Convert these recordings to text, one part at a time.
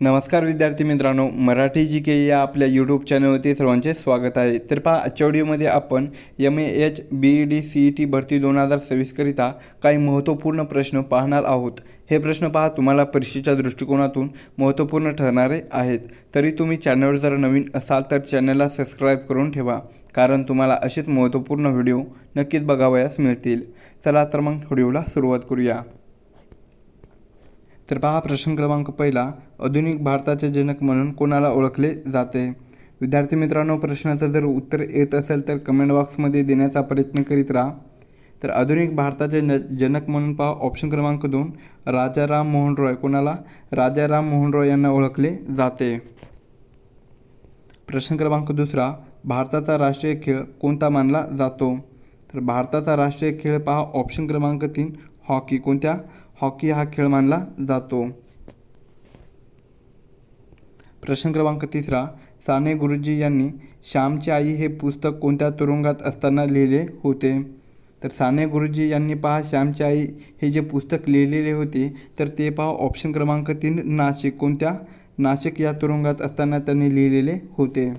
नमस्कार विद्यार्थी मित्रांनो, मराठी जी के या आपल्या यूट्यूब चॅनलवरती सर्वांचे स्वागत आहे. तर पहा, आजच्या व्हिडिओमध्ये आपण MAH BED CET भरती 2026 करिता काही महत्त्वपूर्ण प्रश्न पाहणार आहोत. हे प्रश्न पहा तुम्हाला परीक्षेच्या दृष्टिकोनातून महत्त्वपूर्ण ठरणारे आहेत. तरी तुम्ही चॅनलवर जर नवीन असाल तर चॅनलला सबस्क्राईब करून ठेवा, कारण तुम्हाला असेच महत्त्वपूर्ण व्हिडिओ नक्कीच बघावयास मिळतील. चला तर मग व्हिडिओला सुरुवात करूया. तर पहा, प्रश्न क्रमांक पहिला, आधुनिक भारताचे जनक म्हणून कोणाला ओळखले जाते? विद्यार्थी मित्रांनो, प्रश्नाचं जर उत्तर येत असेल तर कमेंट बॉक्समध्ये देण्याचा प्रयत्न करीत राहा. तर आधुनिक भारताचे जनक म्हणून पहा ऑप्शन क्रमांक 2, राजा राम मोहन रॉय. कोणाला? राजा राम मोहन रॉय यांना ओळखले जाते. प्रश्न क्रमांक दुसरा, भारताचा राष्ट्रीय खेळ कोणता मानला जातो? तर भारताचा राष्ट्रीय खेळ पहा ऑप्शन क्रमांक 3, हॉकी. कोणत्या? हॉकी हा खेळ मानला जातो. प्रश्न क्रमांक तिसरा, साने गुरुजी यांनी श्यामची आई हे पुस्तक कोणत्या तुरुंगात असताना लिहिले होते? तर साने गुरुजी यांनी पहा श्यामची आई हे जे पुस्तक लिहिलेले होते तर ते पहा ऑप्शन क्रमांक 3, नाशिक. कोणत्या? नाशिक या तुरुंगात असताना त्यांनी लिहिलेले होते.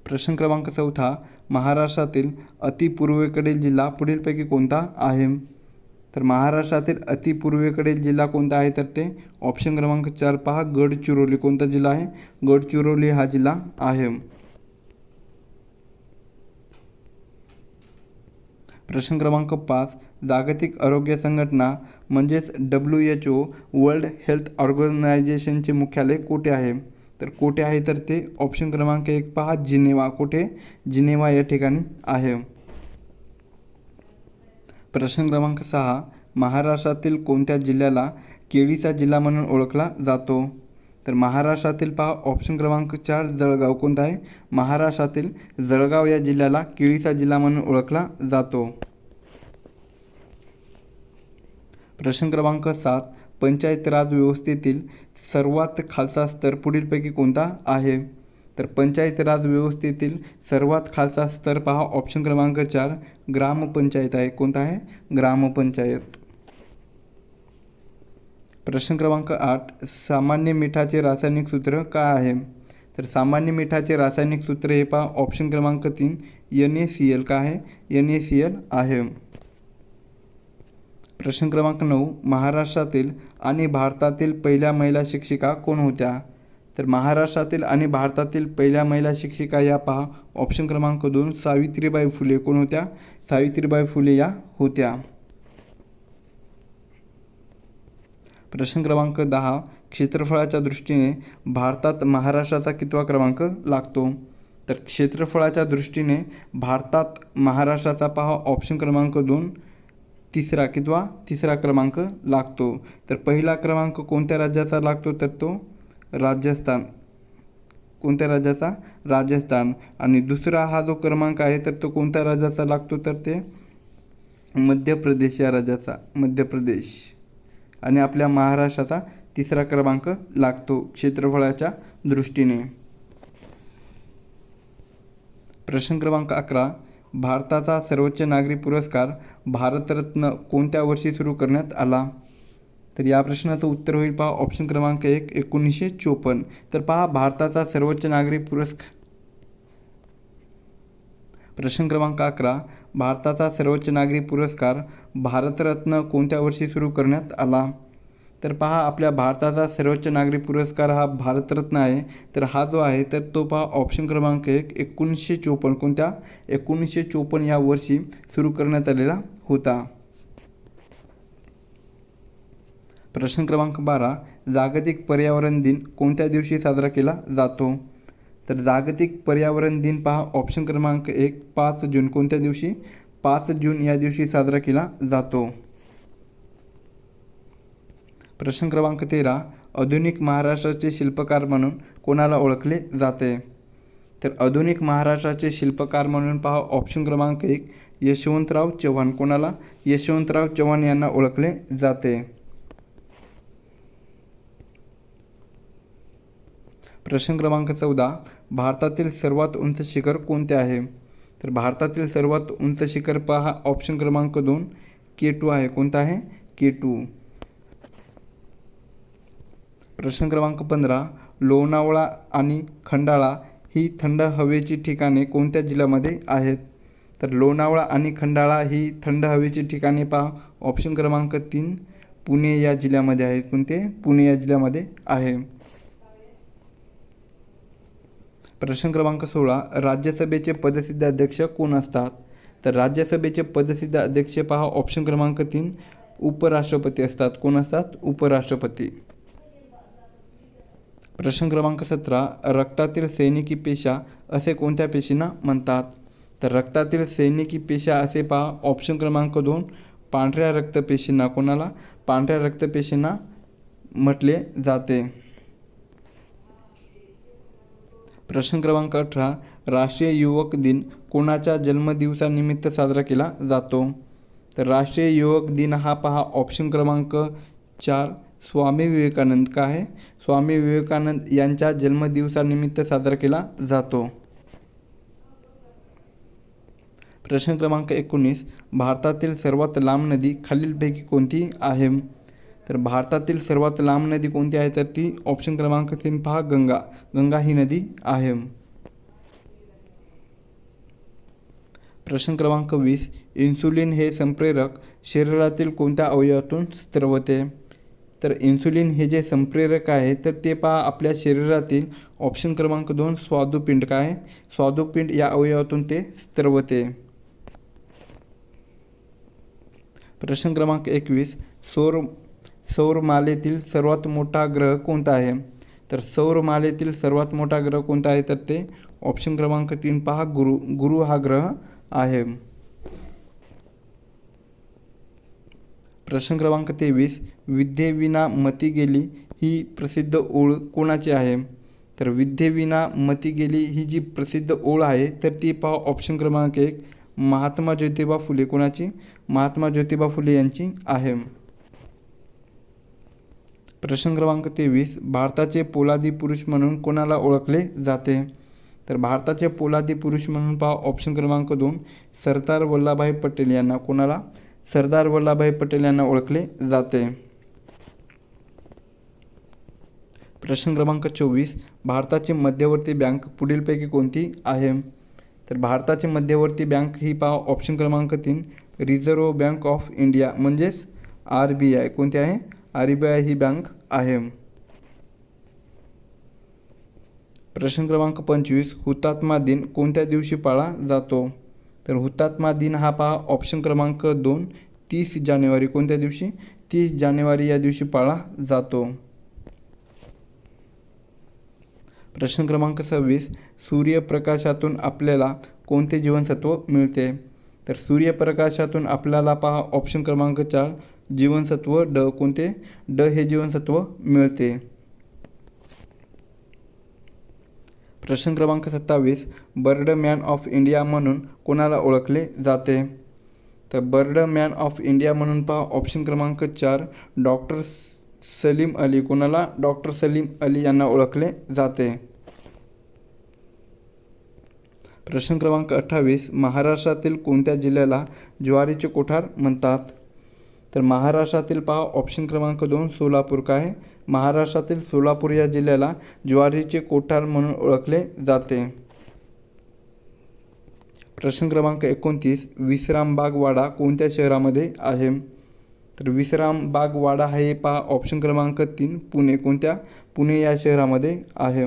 प्रश्न क्रमांक चौथा, महाराष्ट्रातील अतिपूर्वेकडील जिल्हा पुढीलपैकी कोणता आहे? तर महाराष्ट्रातील अतिपूर्वेकडील जिल्हा कोणता आहे? तर ते ऑप्शन क्रमांक 4 पहा, गडचिरोली. कोणता जिल्हा आहे? गडचिरोली हा जिल्हा आहे. प्रश्न क्रमांक 5, जागतिक आरोग्य संघटना म्हणजेच WHO वर्ल्ड हेल्थ ऑर्गनायझेशनचे मुख्यालय कुठे आहे? तर कुठे आहे? तर ते ऑप्शन क्रमांक 1 पहा, जिनेवा. कुठे? जिनेवा या ठिकाणी आहे. प्रश्न क्रमांक 6, महाराष्ट्रातील कोणत्या जिल्ह्याला केळीचा जिल्हा म्हणून ओळखला जातो? तर महाराष्ट्रातील पहा ऑप्शन क्रमांक 4, जळगाव. कोणता आहे? महाराष्ट्रातील जळगाव या जिल्ह्याला केळीचा जिल्हा म्हणून ओळखला जातो. प्रश्न क्रमांक 7, पंचायत राज व्यवस्थेतील सर्वात खालचा स्तर पुढीलपैकी कोणता आहे? तर पंचायत राज व्यवस्थेतील सर्वात खालचा स्तर पहा ऑप्शन क्रमांक 4, ग्रामपंचायत आहे. कोणता आहे? ग्रामपंचायत. प्रश्न क्रमांक 8, सामान्य मिठाचे रासायनिक सूत्र काय आहे? तर सामान्य मिठाचे रासायनिक सूत्र हे पहा ऑप्शन क्रमांक 3, NaCl. काय आहे? NaCl आहे. प्रश्न क्रमांक 9, महाराष्ट्रातील आणि भारतातील पहिल्या महिला शिक्षिका कोण होत्या? तर महाराष्ट्रातील आणि भारतातील पहिल्या महिला शिक्षिका या पहा ऑप्शन क्रमांक 2, सावित्रीबाई फुले. कोण होत्या? सावित्रीबाई फुले या होत्या. प्रश्न क्रमांक 10, क्षेत्रफळाच्या दृष्टीने भारतात महाराष्ट्राचा कितवा क्रमांक लागतो? तर क्षेत्रफळाच्या दृष्टीने भारतात महाराष्ट्राचा पहा ऑप्शन क्रमांक 2, तिसरा. कितवा? तिसरा क्रमांक लागतो. तर पहिला क्रमांक कोणत्या राज्याचा लागतो? तर तो राजस्थान. कोणत्या राज्याचा? राजस्थान. आणि दुसरा हा जो क्रमांक आहे तर तो कोणत्या राज्याचा लागतो? तर ते मध्य प्रदेश या राज्याचा. मध्य प्रदेश. आणि आपल्या महाराष्ट्राचा तिसरा क्रमांक लागतो क्षेत्रफळाच्या दृष्टीने. प्रश्न क्रमांक 11, भारताचा सर्वोच्च नागरी पुरस्कार भारतरत्न कोणत्या वर्षी सुरू करण्यात आला? तर या प्रश्नाचं उत्तर होईल पहा ऑप्शन क्रमांक 1, 1954. तर पहा भारताचा सर्वोच्च नागरी पुरस्कार. प्रश्न क्रमांक 11, भारताचा सर्वोच्च नागरी पुरस्कार भारतरत्न कोणत्या वर्षी सुरू करण्यात आला? तर पहा आपल्या भारताचा सर्वोच्च नागरी पुरस्कार हा भारतरत्न आहे. तर हा जो आहे तर तो पहा ऑप्शन क्रमांक 1, 1954. कोणत्या? 1954 या वर्षी सुरू करण्यात आलेला होता. प्रश्न क्रमांक 12, जागतिक पर्यावरण दिन कोणत्या दिवशी साजरा केला जातो? तर जागतिक पर्यावरण दिन पहा ऑप्शन क्रमांक 1, 5 जून. कोणत्या दिवशी? 5 जून या दिवशी साजरा केला जातो. प्रश्न क्रमांक 13, आधुनिक महाराष्ट्राचे शिल्पकार म्हणून कोणाला ओळखले जाते? तर आधुनिक महाराष्ट्राचे शिल्पकार म्हणून पहा ऑप्शन क्रमांक 1, यशवंतराव चव्हाण. कोणाला? यशवंतराव चव्हाण यांना ओळखले जाते. प्रश्न क्रमांक 14, भारतातील सर्वात उंच शिखर कोणते आहे? तर भारतातील सर्वात उंच शिखर पहा ऑप्शन क्रमांक 2, K2 आहे. कोणता आहे? K2. प्रश्न क्रमांक 15, लोणावळा आणि खंडाळा ही थंड हवेची ठिकाणे कोणत्या जिल्ह्यामध्ये आहेत? तर लोणावळा आणि खंडाळा ही थंड हवेची ठिकाणे पहा ऑप्शन क्रमांक 3 पुणे या जिल्ह्यामध्ये आहे. कोणते? पुणे या जिल्ह्यामध्ये आहे. प्रश्न क्रमांक 16, राज्यसभेचे पदसिद्ध अध्यक्ष कोण असतात? तर राज्यसभेचे पदसिद्ध अध्यक्ष पहा ऑप्शन क्रमांक 3 उपराष्ट्रपती असतात. कोण असतात? उपराष्ट्रपती. प्रश्न क्रमांक 17, रक्तातील सैनिकी पेशा असे कोणत्या पेशींना म्हणतात? तर रक्तातील सैनिकी पेशा असे पहा ऑप्शन क्रमांक 2 पांढऱ्या रक्तपेशींना. कोणाला? पांढऱ्या रक्तपेशींना म्हटले जाते. प्रश्न क्रमांक 18, राष्ट्रीय युवक दिन कोणाच्या जन्मदिवसानिमित्त साजरा केला जातो? तर राष्ट्रीय युवक दिन हा पहा ऑप्शन क्रमांक 4 स्वामी विवेकानंद. काय आहे? स्वामी विवेकानंद यांच्या जन्मदिवसानिमित्त साजरा केला जातो. प्रश्न क्रमांक 19, भारतातील सर्वात लांब नदी खालीलपैकी कोणती आहे? तर भारतातील सर्वात लांब नदी कोणती आहे? तर ती ऑप्शन क्रमांक 3 पहा गंगा. गंगा ही नदी आहे. प्रश्न क्रमांक 20, इन्सुलिन हे संप्रेरक शरीरातील कोणत्या अवयवातून स्त्रवते? तर इन्सुलिन हे जे संप्रेरक आहे तर ते पहा आपल्या शरीरातील ऑप्शन क्रमांक 2 स्वादुपिंड. काय आहे? स्वादुपिंड या अवयवातून ते स्त्रवते. प्रश्न क्रमांक 21, सौरमालेतील सर्वात मोठा ग्रह कोणता आहे? तर सौरमालेतील सर्वात मोठा ग्रह कोणता आहे? तर ते ऑप्शन क्रमांक 3 पहा गुरु. गुरु हा ग्रह आहे. प्रश्न क्रमांक 23, विद्येविना मती गेली ही प्रसिद्ध ओळ कोणाची आहे? तर विद्येविना मती गेली ही जी प्रसिद्ध ओळ आहे तर ती पहा ऑप्शन क्रमांक 1 महात्मा ज्योतिबा फुले. कोणाची? महात्मा ज्योतिबा फुले यांची आहे. प्रश्न क्रमांक 23, भारताचे पोलादी पुरुष म्हणून कोणाला ओळखले जाते? तर भारताचे पोलादी पुरुष म्हणून पहा ऑप्शन क्रमांक 2 सरदार वल्लभभाई पटेल यांना. कोणाला? सरदार वल्लभभाई पटेल यांना ओळखले जाते. प्रश्न क्रमांक 24, भारताची मध्यवर्ती बँक पुढीलपैकी कोणती आहे? तर भारताची मध्यवर्ती बँक ही पहा ऑप्शन क्रमांक 3 रिझर्व्ह बँक ऑफ इंडिया म्हणजेच RBI. कोणती आहे? RBI ही बँक आहे. प्रश्न क्रमांक 25, हुतात्मा दिन कोणत्या दिवशी पाळला जातो? तर हुतात्मा दिन हा पहा ऑप्शन क्रमांक 2 30 जानेवारी. कोणत्या दिवशी? 30 जानेवारी या दिवशी पाळला जातो. प्रश्न क्रमांक 26, सूर्यप्रकाशातून आपल्याला कोणते जीवनसत्व मिळते? तर सूर्यप्रकाशातून आपल्याला पहा ऑप्शन क्रमांक 4 जीवनसत्व ड. कोणते? ड हे जीवनसत्व मिळते. प्रश्न क्रमांक 27, बर्ड मॅन ऑफ इंडिया म्हणून कोणाला ओळखले जाते? तर बर्ड मॅन ऑफ इंडिया म्हणून पहा ऑप्शन क्रमांक 4 डॉक्टर सलीम अली. कोणाला? डॉक्टर सलीम अली यांना ओळखले जाते. प्रश्न क्रमांक 28, महाराष्ट्रातील कोणत्या जिल्ह्याला ज्वारीचे कोठार म्हणतात? तर महाराष्ट्रातील पहा ऑप्शन क्रमांक 2 सोलापूर. काय? महाराष्ट्रातील सोलापूर या जिल्ह्याला ज्वारीचे कोठार म्हणून ओळखले जाते. प्रश्न क्रमांक 29, विश्रामबाग वाडा कोणत्या शहरामध्ये आहे? तर विश्रामबाग वाडा हे पहा ऑप्शन क्रमांक 3 पुणे. कोणत्या? पुणे या शहरामध्ये आहे.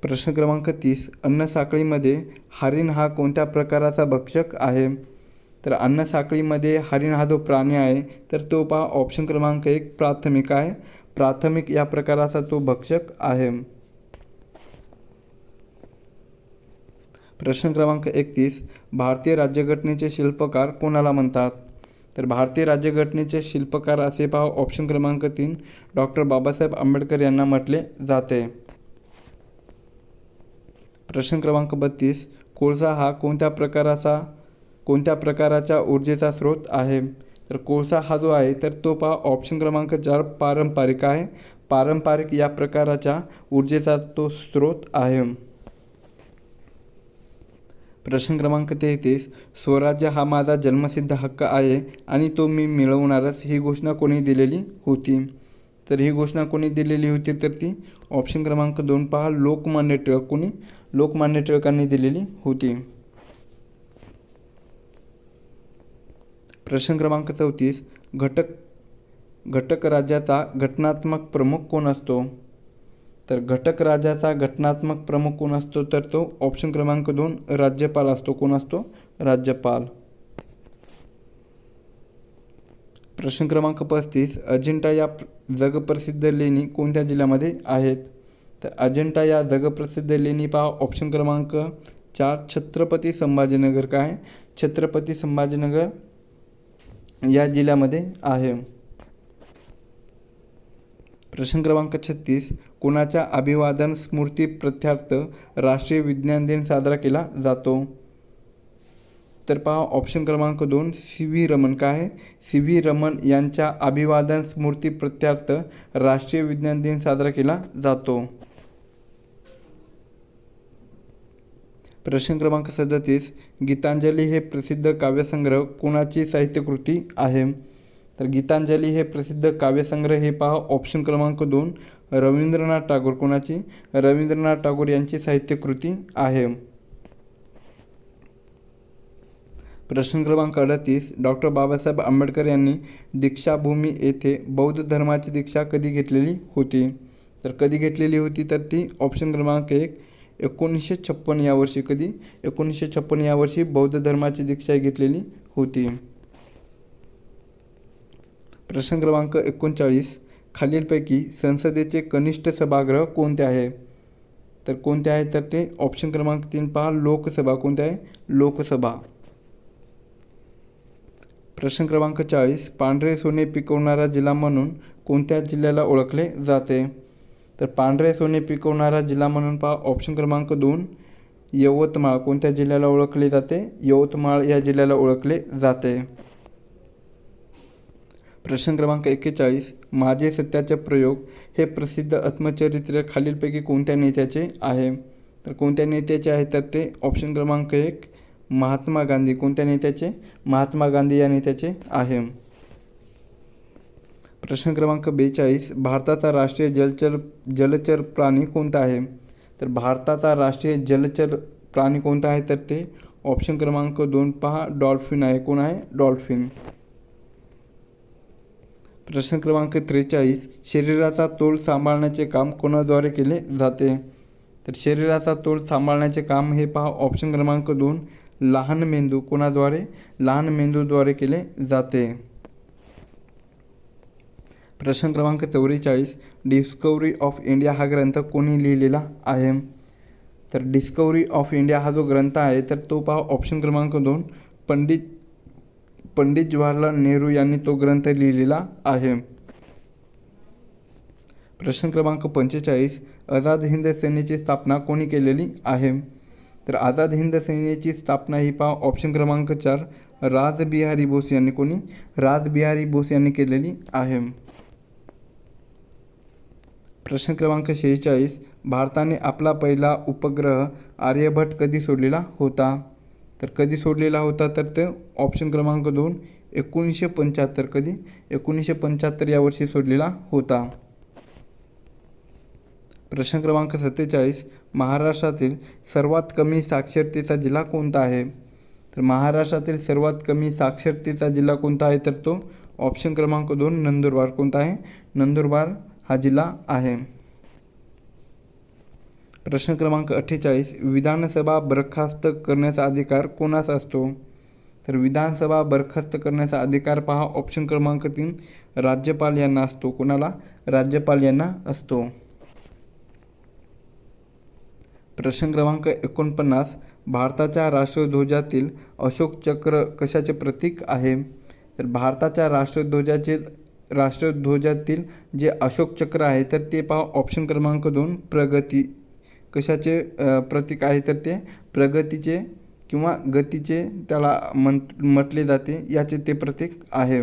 प्रश्न क्रमांक 30, अन्नसाखळीमध्ये हरिण हा कोणत्या प्रकाराचा भक्षक आहे? तर अन्नसाखळीमध्ये हरिण हा जो प्राणी आहे तर तो पहा ऑप्शन क्रमांक 1 प्राथमिक आहे. प्राथमिक या प्रकाराचा तो भक्षक आहे. प्रश्न क्रमांक 31, भारतीय राज्यघटनेचे शिल्पकार कोणाला म्हणतात? तर भारतीय राज्यघटनेचे शिल्पकार असे पहा ऑप्शन क्रमांक 3 डॉक्टर बाबासाहेब आंबेडकर यांना म्हटले जाते. प्रश्न क्रमांक 32, कोळसा हा कोणत्या प्रकाराच्या ऊर्जेचा स्रोत आहे? तर कोळसा हा जो आहे तर तो पहा ऑप्शन क्रमांक 4 पारंपरिक आहे. पारंपरिक या प्रकाराच्या ऊर्जेचा तो स्रोत आहे. प्रश्न क्रमांक 33, स्वराज्य हा माझा जन्मसिद्ध हक्क आहे आणि तो मी मिळवणारच, ही घोषणा कोणी दिलेली होती? तर ही घोषणा कोणी दिलेली होती? तर ती ऑप्शन क्रमांक 2 पहा, लोकमान्य टिळक. कोणी? लोकमान्य टिळकांनी दिलेली होती. प्रश्न क्रमांक 34, घटक राज्याचा घटनात्मक प्रमुख कोण असतो? तर घटक राज्याचा घटनात्मक प्रमुख कोण असतो? तर तो ऑप्शन क्रमांक 2 राज्यपाल असतो. कोण असतो? राज्यपाल. प्रश्न क्रमांक 35, अजिंठा या जगप्रसिद्ध लेणी कोणत्या जिल्ह्यामध्ये आहेत? तर अजिंठा या जगप्रसिद्ध लेणी पहा ऑप्शन क्रमांक 4 छत्रपती संभाजीनगर. काय? छत्रपती संभाजीनगर या जिल्ह्यामध्ये आहे. प्रश्न क्रमांक 36, कोणाच्या अभिवादन स्मृती प्रीत्यर्थ राष्ट्रीय विज्ञान दिन साजरा केला जातो? तर पहा ऑप्शन क्रमांक 2 सी व्ही रमन. काय आहे? सी व्ही रमन यांच्या अभिवादन स्मृती प्रीत्यर्थ राष्ट्रीय विज्ञान दिन साजरा केला जातो. प्रश्न क्रमांक 37, गीतांजली हे प्रसिद्ध काव्यसंग्रह कोणाची साहित्यकृती आहे? तर गीतांजली हे प्रसिद्ध काव्यसंग्रह हे पहा ऑप्शन क्रमांक 2 रवींद्रनाथ टागोर. कोणाची? रवींद्रनाथ टागोर यांची साहित्यकृती आहे. प्रश्न क्रमांक 38, डॉक्टर बाबासाहेब आंबेडकर यांनी दीक्षाभूमी येथे बौद्ध धर्माची दीक्षा कधी घेतलेली होती? तर कधी घेतलेली होती? तर ती ऑप्शन क्रमांक 1 1956 या वर्षी. कधी? 1956 या वर्षी बौद्ध धर्माची दीक्षा घेतलेली होती. प्रश्न क्रमांक 39, खालीलपैकी संसदेचे कनिष्ठ सभागृह कोणते आहे? तर कोणते आहे? तर ते ऑप्शन क्रमांक 3 पहा, लोकसभा. कोणते आहे? लोकसभा. प्रश्न क्रमांक 40, पांढरे सोने पिकवणारा जिल्हा म्हणून कोणत्या जिल्ह्याला ओळखले जाते? तर पांढरे सोने पिकवणारा जिल्हा म्हणून पहा ऑप्शन क्रमांक 2 यवतमाळ. कोणत्या जिल्ह्याला ओळखले जाते? यवतमाळ या जिल्ह्याला ओळखले जाते. प्रश्न क्रमांक 41, माझे सत्याचे प्रयोग हे प्रसिद्ध आत्मचरित्र खालीलपैकी कोणत्या नेत्याचे आहे? तर कोणत्या नेत्याचे आहे? तर ते ऑप्शन क्रमांक 1 महात्मा गांधी. कोणत्या नेत्याचे? महात्मा गांधी या नेत्याचे आहे. प्रश्न क्रमांक 42, भारताचा राष्ट्रीय जलचर प्राणी कोणता आहे? तर भारताचा राष्ट्रीय जलचर प्राणी कोणता आहे? तर ते ऑप्शन क्रमांक 2 पहा, डॉल्फिन आहे. कोण आहे? डॉल्फिन. प्रश्न क्रमांक 43, शरीराचा तोल सांभाळण्याचे काम कोणाद्वारे केले जाते? तर शरीराचा तोल सांभाळण्याचे काम हे पहा ऑप्शन क्रमांक 2 लहान मेंदू. कोणाद्वारे? लहान मेंदूद्वारे केले जाते. प्रश्न क्रमांक 44, डिस्कवरी ऑफ इंडिया हा ग्रंथ कोणी लिहिलेला आहे? तर डिस्कवरी ऑफ इंडिया हा जो ग्रंथ आहे तर तो पहा ऑप्शन क्रमांक 2 पंडित जवाहरलाल नेहरू यांनी तो ग्रंथ लिहिलेला आहे. प्रश्न क्रमांक 45, आझाद हिंद सेनेची स्थापना कोणी केलेली आहे? तर आझाद हिंद सेनेची स्थापना ही पहा ऑप्शन क्रमांक 4 रासबिहारी बोस यांनी. कोणी? रासबिहारी बोस यांनी केलेली आहे. प्रश्न क्रमांक 46, भारताने आपला पहिला उपग्रह आर्यभट्ट कधी सोडलेला होता? तर कधी सोडलेला होता? तर ते ऑप्शन क्रमांक 2 1975. कधी? 1975 या वर्षी सोडलेला होता. प्रश्न क्रमांक 47, महाराष्ट्रातील सर्वात कमी साक्षरतेचा जिल्हा कोणता आहे? तर महाराष्ट्रातील सर्वात कमी साक्षरतेचा जिल्हा कोणता आहे? तर तो ऑप्शन क्रमांक 2 नंदुरबार. कोणता आहे? नंदुरबार हा जिल्हा आहे. प्रश्न क्रमांक 48, विधानसभा बरखास्त करण्याचा अधिकार कोणास असतो? तर विधानसभा बरखास्त करण्याचा अधिकार पहा ऑप्शन क्रमांक 3 राज्यपाल यांना असतो. कोणाला? राज्यपाल यांना असतो. प्रश्न क्रमांक 49, भारताच्या राष्ट्रध्वजातील अशोक चक्र कशाचे प्रतीक आहे? तर भारताच्या राष्ट्रध्वजातील जे अशोक चक्र आहे तर ते पहा ऑप्शन क्रमांक 2 प्रगती. कशाचे प्रतीक आहे? तर ते प्रगतीचे किंवा गतीचे त्याला म्हटले जाते, याचे ते प्रतीक आहे.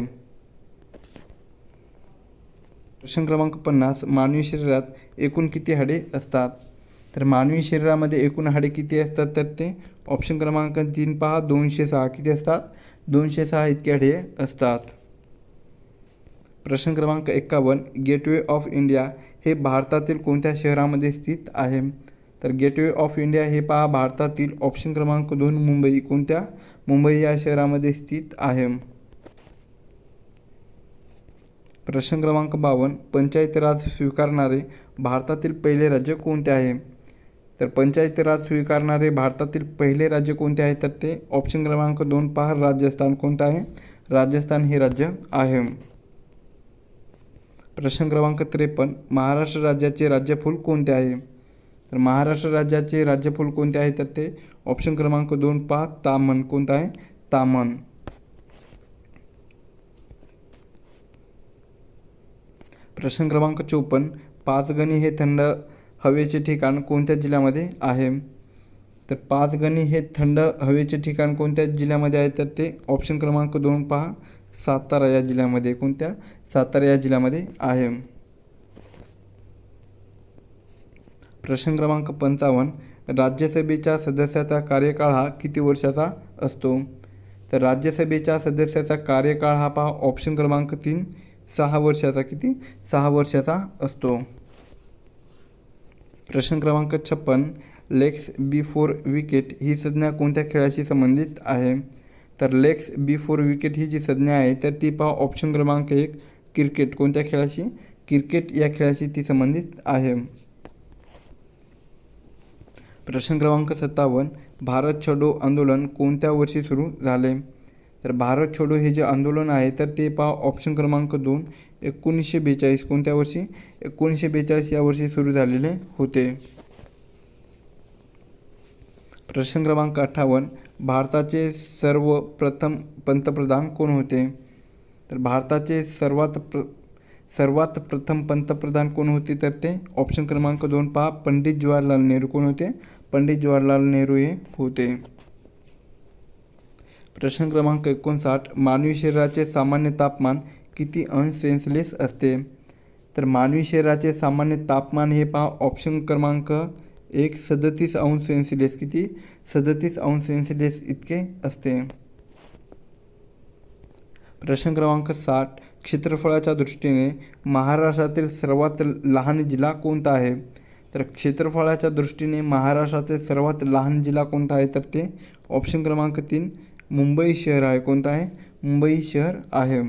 प्रश्न क्रमांक 50, मानवी शरीरात एकूण किती हाडे असतात? तर मानवी शरीरामध्ये एकूण हाडे किती असतात? तर ते ऑप्शन क्रमांक 3 पहा 206 किती असतात 206 इतके अढे असतात. प्रश्न क्रमांक 51 गेटवे ऑफ इंडिया हे भारतातील कोणत्या शहरामध्ये स्थित आहे. तर गेटवे ऑफ इंडिया हे पहा भारतातील ऑप्शन क्रमांक 2 मुंबई कोणत्या मुंबई या शहरामध्ये स्थित आहे. प्रश्न क्रमांक 52 पंचायती राज स्वीकारणारे भारतातील पहिले राज्य कोणते आहे. तर पंचायती राज स्वीकारणारे भारतातील पहिले राज्य कोणते आहे तर ते ऑप्शन क्रमांक 2 पहा राजस्थान कोणतं आहे राजस्थान हे राज्य आहे. प्रश्न क्रमांक 53 महाराष्ट्र राज्याचे राज्यफूल कोणते आहे. तर महाराष्ट्र राज्याचे राज्यफूल कोणते आहे तर ते ऑप्शन क्रमांक 2 पहा तामन कोणतं आहे तामन. प्रश्न क्रमांक 54 पाचगणी हे थंड हवेचे ठिकाण कोणत्या जिल्ह्यामध्ये आहे. तर पाचगणी हे थंड हवेचे ठिकाण कोणत्या जिल्ह्यामध्ये आहे तर ते ऑप्शन क्रमांक 2 पहा सातारा या जिल्ह्यामध्ये कोणत्या सातारा या जिल्ह्यामध्ये आहे. प्रश्न क्रमांक 55 राज्यसभेच्या सदस्याचा कार्यकाळ हा किती वर्षाचा असतो. तर राज्यसभेच्या सदस्याचा कार्यकाळ हा पहा ऑप्शन क्रमांक 3 6 वर्षाचा किती 6 वर्षाचा असतो. प्रश्न क्रमांक 56 लेग्स बिफोर विकेट ही संज्ञा कोणत्या खेळाशी संबंधित आहे. तर लेग्स बिफोर विकेट ही जी संज्ञा आहे तर ती पहा ऑप्शन क्रमांक 1 क्रिकेट कोणत्या खेळाशी क्रिकेट या खेळाशी ती संबंधित आहे. प्रश्न क्रमांक 57 भारत छोडो आंदोलन कोणत्या वर्षी सुरू झाले. तर भारत छोडो हे जे आंदोलन आहे तर ते पहा ऑप्शन क्रमांक 2 1942 कोणत्या वर्षी 1942 या वर्षी सुरू झालेले होते. प्रश्न क्रमांक 58 भारताचे सर्वप्रथम पंतप्रधान कोण होते. तर भारताचे सर्वात प्रथम पंतप्रधान कोण होते तर ते ऑप्शन क्रमांक 2 पहा पंडित जवाहरलाल नेहरू कोण होते पंडित जवाहरलाल नेहरू हे होते. प्रश्न क्रमांक 59 मानवी शरीराचे सामान्य तापमान किती अंश सेल्सिअस असते. तर मानवी शरीराचे सामान्य तापमान हे पहा ऑप्शन क्रमांक 1 37 अंश सेल्सिअस किती 37 अंश सेल्सिअस इतके असते. प्रश्न क्रमांक 60 क्षेत्रफळाच्या दृष्टीने महाराष्ट्रातील सर्वात लहान जिल्हा कोणता आहे. तर क्षेत्रफळाच्या दृष्टीने महाराष्ट्रातील सर्वात लहान जिल्हा कोणता आहे तर ते ऑप्शन क्रमांक 3 मुंबई शहर आहे कोणता आहे मुंबई शहर आहे.